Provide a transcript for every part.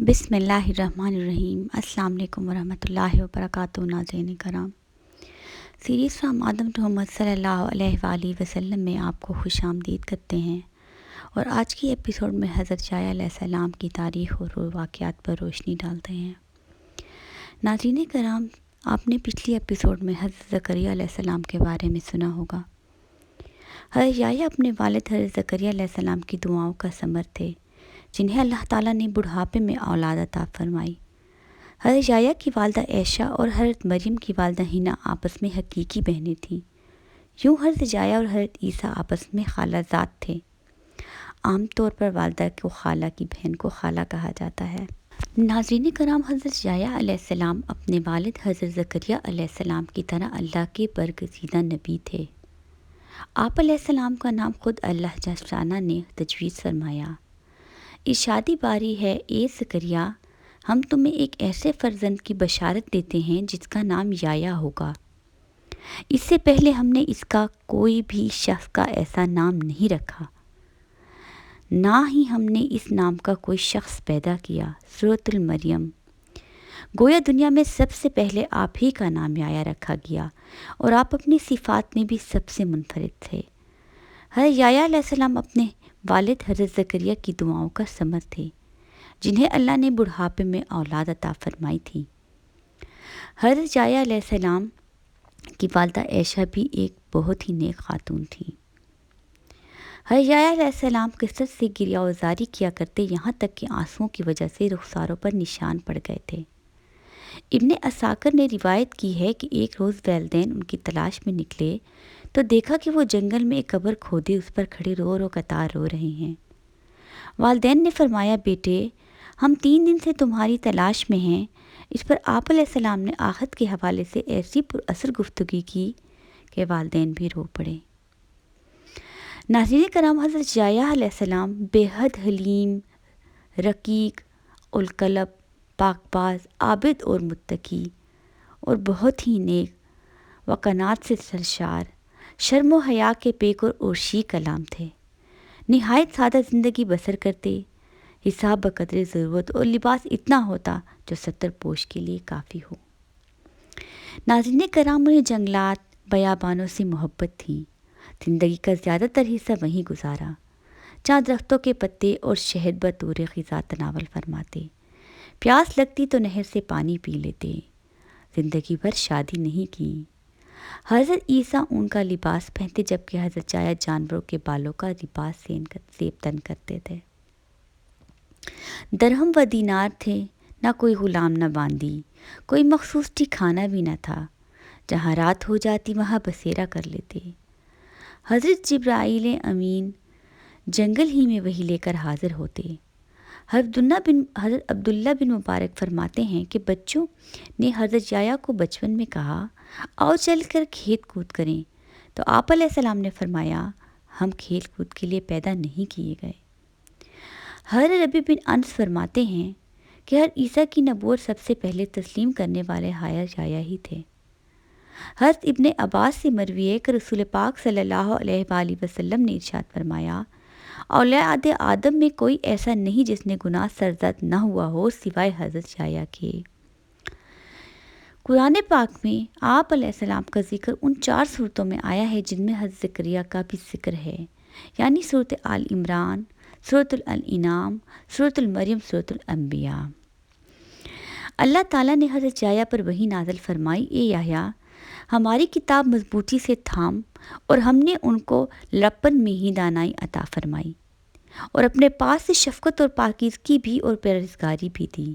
بسم اللہ الرحمن الرحیم۔ السلام علیکم ورحمۃ اللہ وبرکاتہ۔ ناظرین کرام، سیریز فرام آدم ٹو محمد صلی اللہ علیہ وآلہ وسلم میں آپ کو خوش آمدید کرتے ہیں، اور آج کی ایپیسوڈ میں حضرت یحییٰ علیہ السلام کی تاریخ اور واقعات پر روشنی ڈالتے ہیں۔ ناظرین کرام، آپ نے پچھلی ایپیسوڈ میں حضرت زکریا علیہ السلام کے بارے میں سنا ہوگا۔ حضرت یحییٰ اپنے والد حضرت زکریا علیہ السلام کی دعاؤں کا ثمر تھے، جنہیں اللہ تعالیٰ نے بڑھاپے میں اولاد عطا فرمائی۔ حضرت یحییٰ کی والدہ عائشہ اور حضرت مریم کی والدہ حنا آپس میں حقیقی بہنیں تھیں۔ یوں حضرت یحییٰ اور حضرت عیسیٰ آپس میں خالہ زاد تھے۔ عام طور پر والدہ کو خالہ کی بہن کو خالہ کہا جاتا ہے۔ ناظرین کرام، حضرت یحییٰ علیہ السلام اپنے والد حضرت زکریا علیہ السلام کی طرح اللہ کے برگزیدہ نبی تھے۔ آپ علیہ السلام کا نام خود اللہ جل شانہ نے تجویز فرمایا۔ ارشادی باری ہے، اے زکریا، ہم تمہیں ایک ایسے فرزند کی بشارت دیتے ہیں جس کا نام یحییٰ ہوگا۔ اس سے پہلے ہم نے اس کا کوئی بھی شخص کا ایسا نام نہیں رکھا، نہ ہی ہم نے اس نام کا کوئی شخص پیدا کیا۔ سورۃ المریم۔ گویا دنیا میں سب سے پہلے آپ ہی کا نام یحییٰ رکھا گیا، اور آپ اپنی صفات میں بھی سب سے منفرد تھے۔ حضرت یحییٰ علیہ السلام اپنے والد حضرت زکریا کی دعاؤں کا ثمر تھے، جنہیں اللہ نے بڑھاپے میں اولاد عطا فرمائی تھی۔ حضرت یحییٰ علیہ السلام کی والدہ عائشہ بھی ایک بہت ہی نیک خاتون تھیں۔ حضرت یحییٰ علیہ السلام کثرت سے گریہ وزاری کیا کرتے، یہاں تک کہ آنسوؤں کی وجہ سے رخساروں پر نشان پڑ گئے تھے۔ ابن اساکر نے روایت کی ہے کہ ایک روز والدین ان کی تلاش میں نکلے تو دیکھا کہ وہ جنگل میں ایک قبر کھودی اس پر کھڑے رو قطار رو رہے ہیں۔ والدین نے فرمایا، بیٹے، ہم 3 دن سے تمہاری تلاش میں ہیں۔ اس پر آپ علیہ السلام نے آخرت کے حوالے سے ایسی پر اثر گفتگی کی کہ والدین بھی رو پڑے۔ ناظرین کرام، حضرت یحییٰ علیہ السلام بے حد حلیم، رقیق القلب، پاک باز، عابد اور متقی، اور بہت ہی نیک و قناعت سے سرشار، شرم و حیا کے پیک اور عرشی کلام تھے۔ نہایت سادہ زندگی بسر کرتے، حساب بقدر ضرورت، اور لباس اتنا ہوتا جو ستر پوش کے لیے کافی ہو۔ ناظرین کرام، انہیں جنگلات، بیابانوں سے محبت تھی۔ زندگی کا زیادہ تر حصہ وہیں گزارا، جہاں درختوں کے پتے اور شہد بطور غذا تناول فرماتے۔ پیاس لگتی تو نہر سے پانی پی لیتے۔ زندگی بھر شادی نہیں کی۔ حضرت عیسیٰ اون کا لباس پہنتے، جبکہ حضرت یحییٰ جانوروں کے بالوں کا لباس زیب تن کرتے تھے۔ درہم و دینار تھے، نہ کوئی غلام نہ باندی، کوئی مخصوص ٹھکانہ بھی نہ تھا۔ جہاں رات ہو جاتی وہاں بسیرا کر لیتے۔ حضرت جبرائیل امین جنگل ہی میں وہی لے کر حاضر ہوتے۔ حضرت عبداللہ بن مبارک فرماتے ہیں کہ بچوں نے حضرت یحییٰ کو بچپن میں کہا، آؤ چل کر کھیل کود کریں، تو آپ علیہ السلام نے فرمایا، ہم کھیل کود کے لیے پیدا نہیں کیے گئے۔ حضرت ربیع بن انس فرماتے ہیں کہ حضرت عیسیٰ کی نبوت سب سے پہلے تسلیم کرنے والے حضرت یحییٰ ہی تھے۔ حضرت ابن عباس سے مروی ہے کہ رسول پاک صلی اللہ علیہ وآلہ وسلم نے ارشاد فرمایا، اولاد آدم میں کوئی ایسا نہیں جس نے گناہ سرزد نہ ہوا ہو سوائے حضرت یحییٰ کے۔ قرآن پاک میں آپ علیہ السلام کا ذکر ان 4 صورتوں میں آیا ہے جن میں حضرت زکریا کا بھی ذکر ہے، یعنی سورۃ آل عمران، سورۃ الانعام، سورۃ المریم، سورۃ الانبیاء۔ اللہ تعالیٰ نے حضرت یحییٰ پر وحی نازل فرمائی، اے یحییٰ، ہماری کتاب مضبوطی سے تھام، اور ہم نے ان کو لپن میں ہی دانائی عطا فرمائی، اور اپنے پاس سے شفقت اور پاکیزگی بھی اور پرہیزگاری بھی دی،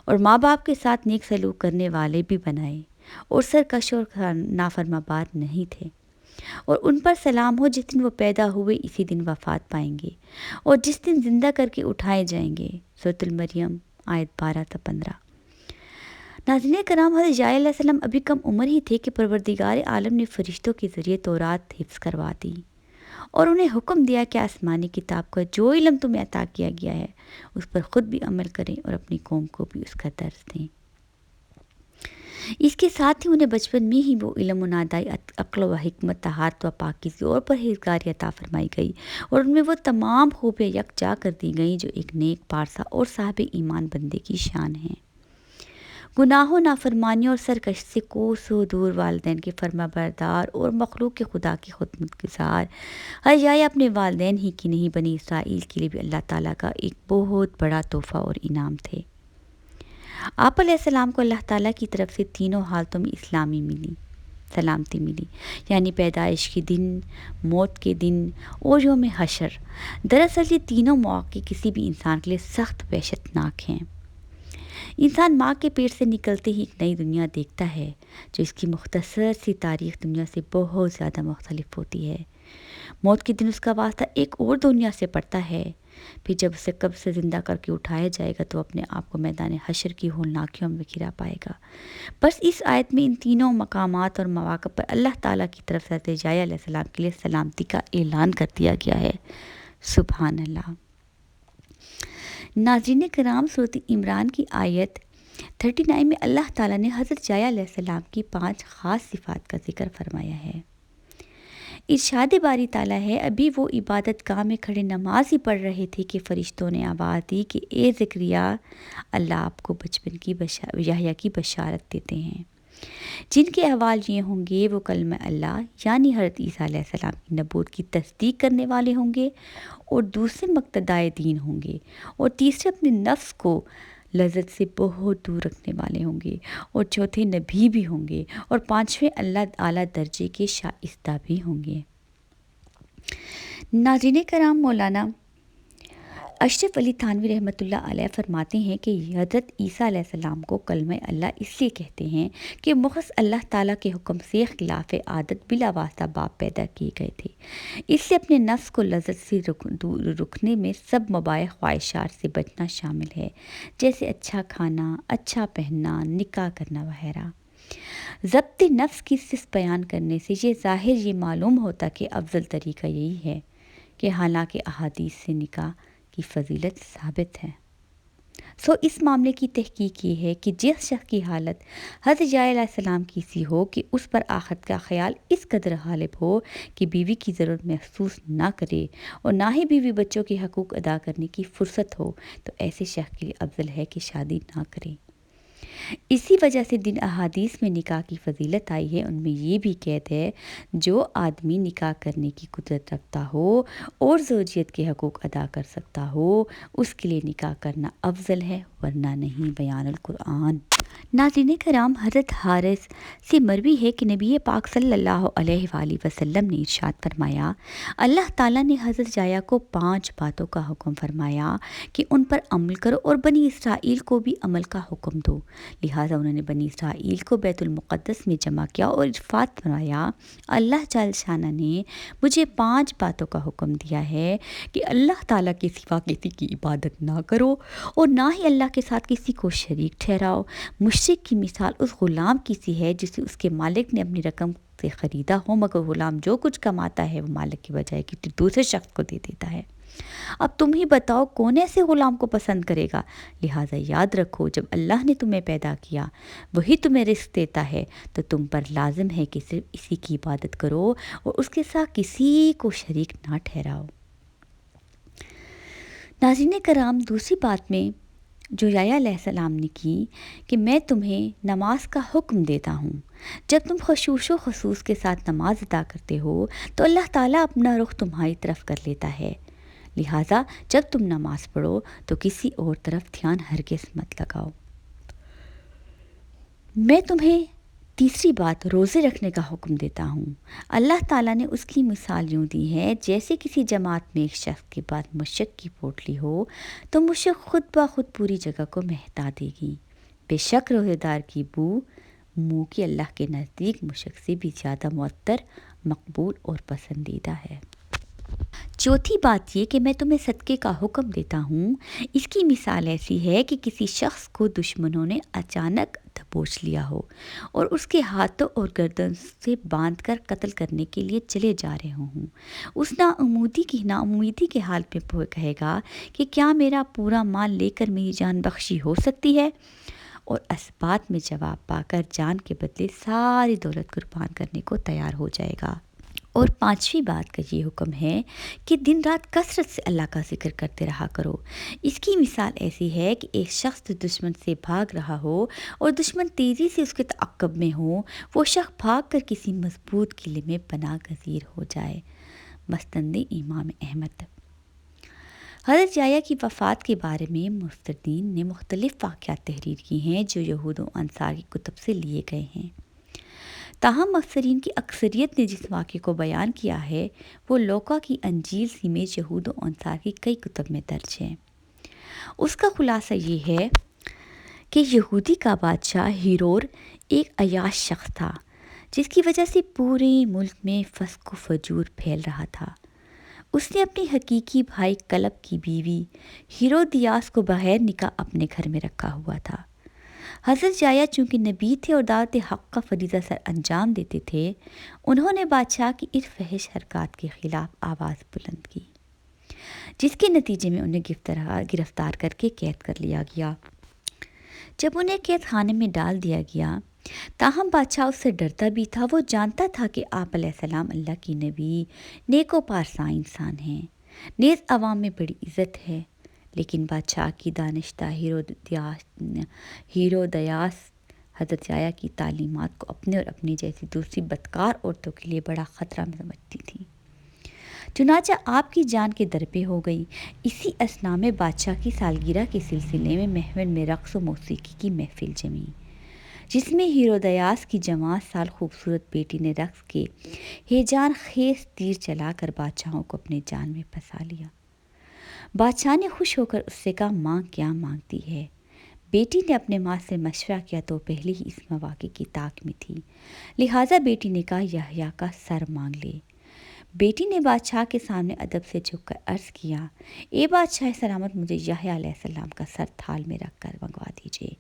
اور ماں باپ کے ساتھ نیک سلوک کرنے والے بھی بنائے، اور سرکش اور نافرمانبار نہیں تھے۔ اور ان پر سلام ہو جس دن وہ پیدا ہوئے اسی دن وفات پائیں گے، اور جس دن زندہ کر کے اٹھائے جائیں گے۔ سورۃ المریم آیت 12-15۔ ناظرین کرام، حضرت یحییٰ علیہ السلام ابھی کم عمر ہی تھے کہ پروردگار عالم نے فرشتوں کے ذریعے تورات حفظ کروا دی، اور انہیں حکم دیا کہ آسمانی کتاب کا جو علم تمہیں عطا کیا گیا ہے اس پر خود بھی عمل کریں اور اپنی قوم کو بھی اس کا درس دیں۔ اس کے ساتھ ہی انہیں بچپن میں ہی وہ علم و نادائی، عقل و حکمت، طہارت و پاکیزگی اور پرہیزگاری عطا فرمائی گئی، اور ان میں وہ تمام خوبیاں یکجا کر دی گئیں جو ایک نیک پارسا اور صاحب ایمان بندے کی شان ہیں۔ گناہوں، نافرمانی اور سرکشی سے کوسوں دور والدین کے فرما بردار اور مخلوق کے خدا کی خدمت گزار حجائے اپنے والدین ہی کی نہیں، بنی اسرائیل کے لیے بھی اللہ تعالیٰ کا ایک بہت بڑا تحفہ اور انعام تھے۔ آپ علیہ السلام کو اللہ تعالیٰ کی طرف سے تینوں حالتوں میں سلامتی ملی، یعنی پیدائش کے دن، موت کے دن اور یوم حشر۔ دراصل یہ تینوں مواقع کسی بھی انسان کے لیے سخت وحشت ناک ہیں۔ انسان ماں کے پیٹ سے نکلتے ہی ایک نئی دنیا دیکھتا ہے جو اس کی مختصر سی تاریخ دنیا سے بہت زیادہ مختلف ہوتی ہے۔ موت کے دن اس کا واسطہ ایک اور دنیا سے پڑتا ہے، پھر جب اسے قبر سے زندہ کر کے اٹھایا جائے گا تو اپنے آپ کو میدان حشر کی ہولناکیوں میں گرا پائے گا۔ بس اس آیت میں ان تینوں مقامات اور مواقع پر اللہ تعالیٰ کی طرف سے حضرت یحییٰ علیہ السلام کے لیے سلامتی کا اعلان کر دیا گیا ہے۔ سبحان اللہ۔ ناظرین کرام، سورۃ عمران کی آیت 39 میں اللہ تعالیٰ نے حضرت یحییٰ علیہ السلام کی 5 خاص صفات کا ذکر فرمایا ہے۔ ارشاد باری تعالیٰ ہے، ابھی وہ عبادت گاہ میں کھڑے نماز ہی پڑھ رہے تھے کہ فرشتوں نے آواز دی کہ اے زکریا، اللہ آپ کو بچپن کی یحییٰ کی بشارت دیتے ہیں، جن کے احوال یہ ہوں گے وہ کلمہ اللہ یعنی حضرت عیسیٰ علیہ السلام کی نبوت کی تصدیق کرنے والے ہوں گے، اور دوسرے مقتدائے دین ہوں گے، اور تیسرے اپنے نفس کو لذت سے بہت دور رکھنے والے ہوں گے، اور چوتھے نبی بھی ہوں گے، اور پانچویں اللہ اعلیٰ درجے کے شائستہ بھی ہوں گے۔ ناظرین کرام، مولانا اشرف علی تھانوی رحمۃ اللہ علیہ فرماتے ہیں کہ حضرت عیسیٰ علیہ السلام کو کلمہ اللہ اس لیے کہتے ہیں کہ مخص اللہ تعالیٰ کے حکم سے خلاف عادت بلا واسطہ باپ پیدا کیے گئے تھے، اس لیے اپنے نفس کو لذت سے رکنے میں سب مباح خواہشات سے بچنا شامل ہے، جیسے اچھا کھانا، اچھا پہننا، نکاح کرنا وغیرہ۔ ضبط نفس کی صفت بیان کرنے سے یہ ظاہر یہ معلوم ہوتا کہ افضل طریقہ یہی ہے، کہ حالانکہ احادیث سے نکاح کی فضیلت ثابت ہے، اس معاملے کی تحقیق یہ ہے کہ جس شخص کی حالت حضرت یحییٰ علیہ السلام کی سی ہو کہ اس پر آخرت کا خیال اس قدر غالب ہو کہ بیوی کی ضرورت محسوس نہ کرے اور نہ ہی بیوی بچوں کے حقوق ادا کرنے کی فرصت ہو، تو ایسے شخص کے لیے افضل ہے کہ شادی نہ کرے۔ اسی وجہ سے جن احادیث میں نکاح کی فضیلت آئی ہے ان میں یہ بھی قید ہے، جو آدمی نکاح کرنے کی قدرت رکھتا ہو اور زوجیت کے حقوق ادا کر سکتا ہو، اس کے لیے نکاح کرنا افضل ہے، ورنہ نہیں۔ بیان القرآن۔ ناظرین کرام، حضرت حارث سے مروی ہے کہ نبی پاک صلی اللہ علیہ وآلہ وسلم نے ارشاد فرمایا، اللہ تعالیٰ نے حضرت یحییٰ کو 5 باتوں کا حکم فرمایا کہ ان پر عمل کرو اور بنی اسرائیل کو بھی عمل کا حکم دو۔ لہٰذا انہوں نے بنی اسرائیل کو بیت المقدس میں جمع کیا اور ارشاد فرمایا، اللہ جل شانہ نے مجھے 5 باتوں کا حکم دیا ہے کہ اللہ تعالیٰ کے سوا کسی کی عبادت نہ کرو اور نہ ہی اللہ کے ساتھ کسی کو شریک ٹھہراؤ۔ مشرک کی مثال اس غلام کی سی ہے جسے اس کے مالک نے اپنی رقم سے خریدا ہو، مگر غلام جو کچھ کماتا ہے وہ مالک کی بجائے کسی دوسرے شخص کو دے دیتا ہے۔ اب تم ہی بتاؤ کون ایسے غلام کو پسند کرے گا؟ لہٰذا یاد رکھو، جب اللہ نے تمہیں پیدا کیا، وہی تمہیں رزق دیتا ہے، تو تم پر لازم ہے کہ صرف اسی کی عبادت کرو اور اس کے ساتھ کسی کو شریک نہ ٹھہراؤ۔ ناظرین کرام، دوسری بات میں جو یحییٰ علیہ السلام نے کی کہ میں تمہیں نماز کا حکم دیتا ہوں۔ جب تم خشوع و خضوع کے ساتھ نماز ادا کرتے ہو تو اللہ تعالیٰ اپنا رخ تمہاری طرف کر لیتا ہے، لہٰذا جب تم نماز پڑھو تو کسی اور طرف دھیان ہرگز مت لگاؤ۔ میں تمہیں تیسری بات روزے رکھنے کا حکم دیتا ہوں۔ اللہ تعالیٰ نے اس کی مثال یوں دی ہے، جیسے کسی جماعت میں ایک شخص کے بعد مشک کی پوٹلی ہو تو مشک خود بخود پوری جگہ کو مہتا دے گی۔ بے شک روزے دار کی بو منہ کی اللہ کے نزدیک مشک سے بھی زیادہ معطر، مقبول اور پسندیدہ ہے۔ چوتھی بات یہ کہ میں تمہیں صدقے کا حکم دیتا ہوں۔ اس کی مثال ایسی ہے کہ کسی شخص کو دشمنوں نے اچانک دبوچ لیا ہو اور اس کے ہاتھوں اور گردن سے باندھ کر قتل کرنے کے لیے چلے جا رہے ہوں۔ اس نا امیدی کے حال پہ کہے گا کہ کیا میرا پورا مال لے کر میری جان بخشی ہو سکتی ہے؟ اور اسبات میں جواب پا کر جان کے بدلے ساری دولت قربان کرنے کو تیار ہو جائے گا۔ اور پانچویں بات کا یہ حکم ہے کہ دن رات کثرت سے اللہ کا ذکر کرتے رہا کرو۔ اس کی مثال ایسی ہے کہ ایک شخص جو دشمن سے بھاگ رہا ہو اور دشمن تیزی سے اس کے تعاقب میں ہو، وہ شخص بھاگ کر کسی مضبوط قلعے میں پناہ گزیر ہو جائے۔ مسند امام احمد۔ حضرت یحییٰ کی وفات کے بارے میں مفسرین نے مختلف واقعات تحریر کی ہیں جو یہود و انصار کی کتب سے لیے گئے ہیں۔ تاہم مفسرین کی اکثریت نے جس واقعے کو بیان کیا ہے وہ لوقا کی انجیل سمیت یہود و انصار کی کئی کتب میں درج ہے۔ اس کا خلاصہ یہ ہے کہ یہودی کا بادشاہ ہیرور ایک عیاش شخص تھا جس کی وجہ سے پورے ملک میں فسق و فجور پھیل رہا تھا۔ اس نے اپنے حقیقی بھائی کلب کی بیوی ہیرودیاس کو بغیر نکاح اپنے گھر میں رکھا ہوا تھا۔ حضرت یحییٰ چونکہ نبی تھے اور دعوت حق کا فریضہ سر انجام دیتے تھے، انہوں نے بادشاہ کی ان فحش حرکات کے خلاف آواز بلند کی، جس کے نتیجے میں انہیں گرفتار کر کے قید کر لیا گیا۔ جب انہیں قید خانے میں ڈال دیا گیا، تاہم بادشاہ اس سے ڈرتا بھی تھا۔ وہ جانتا تھا کہ آپ علیہ السلام اللہ کی نبی، نیک و پارساں انسان ہیں، نیز عوام میں بڑی عزت ہے، لیکن بادشاہ کی دانشتہ ہیرودیاس حضرت یحییٰ کی تعلیمات کو اپنے اور اپنی جیسی دوسری بدکار عورتوں کے لیے بڑا خطرہ سمجھتی تھی۔ چنانچہ آپ کی جان کے درپے ہو گئی۔ اسی اثنا میں بادشاہ کی سالگرہ کے سلسلے میں محفل میں رقص و موسیقی کی محفل جمی، جس میں ہیرودیاس کی جوان سال خوبصورت بیٹی نے رقص کے ہیجان خیز تیر چلا کر بادشاہوں کو اپنے جال میں پھنسا لیا۔ بادشاہ نے خوش ہو کر اس سے کہا، ماں کیا مانگتی ہے؟ بیٹی نے اپنے ماں سے مشورہ کیا تو پہلے ہی اس مواقع کی طاق میں تھی، لہٰذا بیٹی نے کہا یحییٰ کا سر مانگ لے۔ بیٹی نے بادشاہ کے سامنے ادب سے جھک کر عرض کیا، اے بادشاہ سلامت، مجھے یحییٰ علیہ السلام کا سر تھال میں رکھ کر منگوا دیجیے۔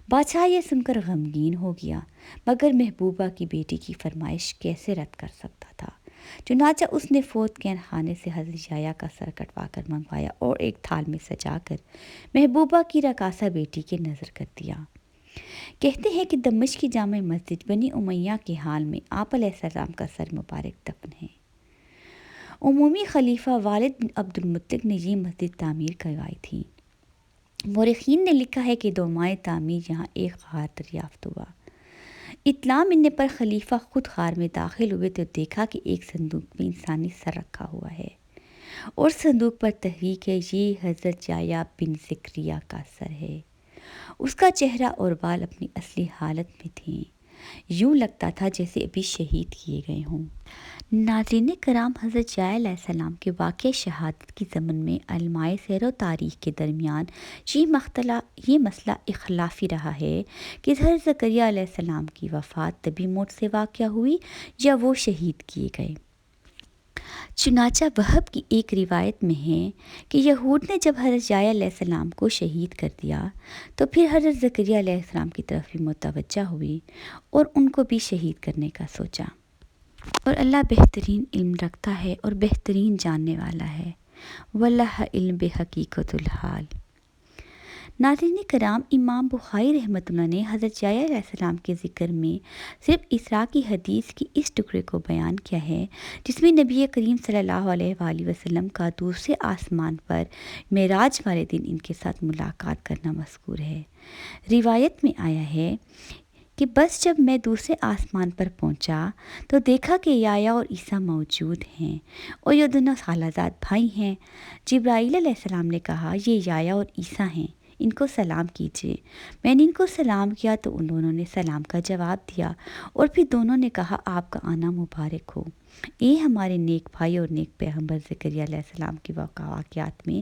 بادشاہ یہ سن کر غمگین ہو گیا، مگر محبوبہ کی بیٹی کی فرمائش کیسے رد کر سکتا تھا؟ چنانچہ اس نے فوت قید خانے سے حضرت یحییٰ کا سر کٹوا کر منگوایا اور ایک تھال میں سجا کر محبوبہ کی رقاصہ بیٹی کے نظر کر دیا۔ کہتے ہیں کہ دمشق کی جامع مسجد بنی امیہ کے حال میں آپ علیہ السلام کا سر مبارک دفن ہے۔ عمومی خلیفہ والد بن عبد المطلب نے یہ مسجد تعمیر کروائی تھی۔ مورخین نے لکھا ہے کہ 2 ماہ تعمیر یہاں ایک غار دریافت ہوا۔ اطلاع ملنے پر خلیفہ خود غار میں داخل ہوئے تو دیکھا کہ ایک صندوق میں انسانی سر رکھا ہوا ہے اور صندوق پر تحریک ہے، یہ حضرت یحییٰ بن زکریا کا سر ہے۔ اس کا چہرہ اور بال اپنی اصلی حالت میں تھے، یوں لگتا تھا جیسے ابھی شہید کیے گئے ہوں۔ ناظرین کرام، حضرت یحییٰ علیہ السلام کے واقعہ شہادت کی ضمن میں علماء سیر و تاریخ کے درمیان یہ مسئلہ اختلافی رہا ہے کہ حضرت زکریا علیہ السلام کی وفات طبی موت سے واقع ہوئی یا وہ شہید کیے گئے۔ چنانچہ وہب کی ایک روایت میں ہے کہ یہود نے جب حضرت یحییٰ علیہ السلام کو شہید کر دیا تو پھر حضرت زکریا علیہ السلام کی طرف بھی متوجہ ہوئی اور ان کو بھی شہید کرنے کا سوچا۔ اور اللہ بہترین علم رکھتا ہے اور بہترین جاننے والا ہے، واللہ علم بحقیقت الحال۔ ناظرین کرام، امام بخاری رحمۃ اللہ نے حضرت یحییٰ علیہ السلام کے ذکر میں صرف اسراء کی حدیث کی اس ٹکڑے کو بیان کیا ہے جس میں نبی کریم صلی اللہ علیہ وآلہ وسلم کا دوسرے آسمان پر معراج والے دن ان کے ساتھ ملاقات کرنا مذکور ہے۔ روایت میں آیا ہے کہ بس جب میں دوسرے آسمان پر پہنچا تو دیکھا کہ یحییٰ اور عیسیٰ موجود ہیں اور یہ دونوں خالہ زاد بھائی ہیں۔ جبرائیل علیہ السلام نے کہا، یہ یحییٰ اور عیسیٰ ہیں، ان کو سلام کیجیے۔ میں نے ان کو سلام کیا تو ان دونوں نے سلام کا جواب دیا اور پھر دونوں نے کہا، آپ کا آنا مبارک ہو۔ اے ہمارے نیک بھائی اور نیک پیغمبر، زکریا علیہ السلام کی واقعات میں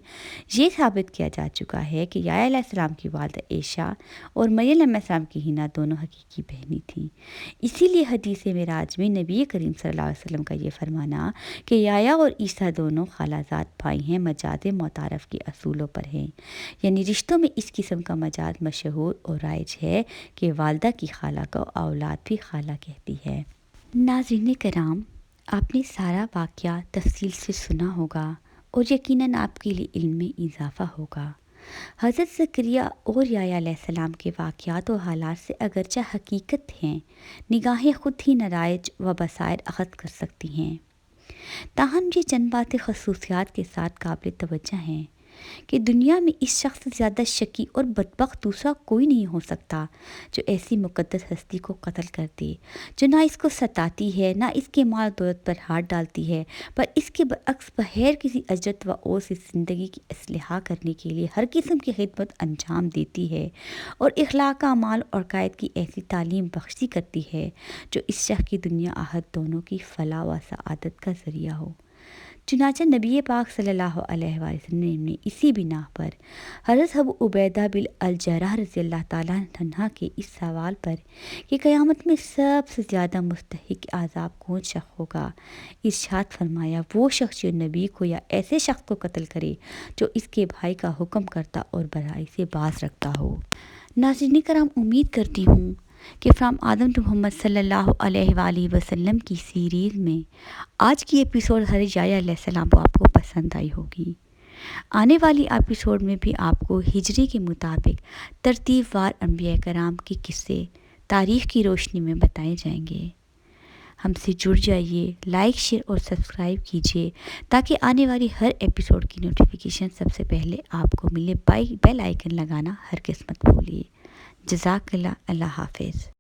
یہ ثابت کیا جا چکا ہے کہ یحییٰ علیہ السلام کی والدہ عائشہ اور مریم علیہ السلام کی حنا دونوں حقیقی بہنیں تھیں۔ اسی لیے حدیث معراج میں نبی کریم صلی اللہ علیہ وسلم کا یہ فرمانا کہ یحییٰ اور عیسیٰ دونوں خالہ زاد بھائی ہیں، مجاز معترف کے اصولوں پر ہیں، یعنی رشتوں میں اس قسم کا مجاز مشہور اور رائج ہے کہ والدہ کی خالہ کو اولاد بھی خالہ کہتی ہے۔ ناظرین کرام، آپ نے سارا واقعہ تفصیل سے سنا ہوگا اور یقیناً آپ کے لیے علم میں اضافہ ہوگا۔ حضرت زکریا اور یحییٰ علیہ السلام کے واقعات و حالات سے اگرچہ حقیقت ہیں، نگاہیں خود ہی نتائج و بصائر اخذ کر سکتی ہیں، تاہم یہ چند باتیں خصوصیات کے ساتھ قابل توجہ ہیں کہ دنیا میں اس شخص سے زیادہ شقی اور بدبخت دوسرا کوئی نہیں ہو سکتا جو ایسی مقدس ہستی کو قتل کر دے، جو نہ اس کو ستاتی ہے، نہ اس کے مال دولت پر ہاتھ ڈالتی ہے، پر اس کے برعکس بغیر کسی اجرت و عوض سے زندگی کی اصلاح کرنے کے لیے ہر قسم کی خدمت انجام دیتی ہے اور اخلاق اعمال اور قائد کی ایسی تعلیم بخشی کرتی ہے جو اس شخص کی دنیا آخرت دونوں کی فلاح و سعادت کا ذریعہ ہو۔ چنانچہ نبی پاک صلی اللہ علیہ وآلہ وسلم نے اسی بنا پر حضرت ابو عبیدہ بن الجراح رضی اللہ تعالیٰ عنہ کے اس سوال پر کہ قیامت میں سب سے زیادہ مستحق عذاب کون شخص ہوگا، ارشاد فرمایا، وہ شخص جو نبی کو یا ایسے شخص کو قتل کرے جو اس کے بھائی کا حکم کرتا اور برائی سے باز رکھتا ہو۔ ناظرین کرام، امید کرتی ہوں کہ فرام آدم ٹو محمد صلی اللہ علیہ وآلہ وسلم کی سیریز میں آج کی ایپیسوڈ حضرت یحییٰ علیہ السلام کو آپ کو پسند آئی ہوگی۔ آنے والی ایپیسوڈ میں بھی آپ کو ہجری کے مطابق ترتیب وار انبیاء کرام کے قصے تاریخ کی روشنی میں بتائے جائیں گے۔ ہم سے جڑ جائیے، لائک شیئر اور سبسکرائب کیجیے تاکہ آنے والی ہر ایپیسوڈ کی نوٹیفیکیشن سب سے پہلے آپ کو ملے۔ بیل آئیکن لگانا ہرگز مت بھولیے۔ جزاک اللہ، اللہ حافظ۔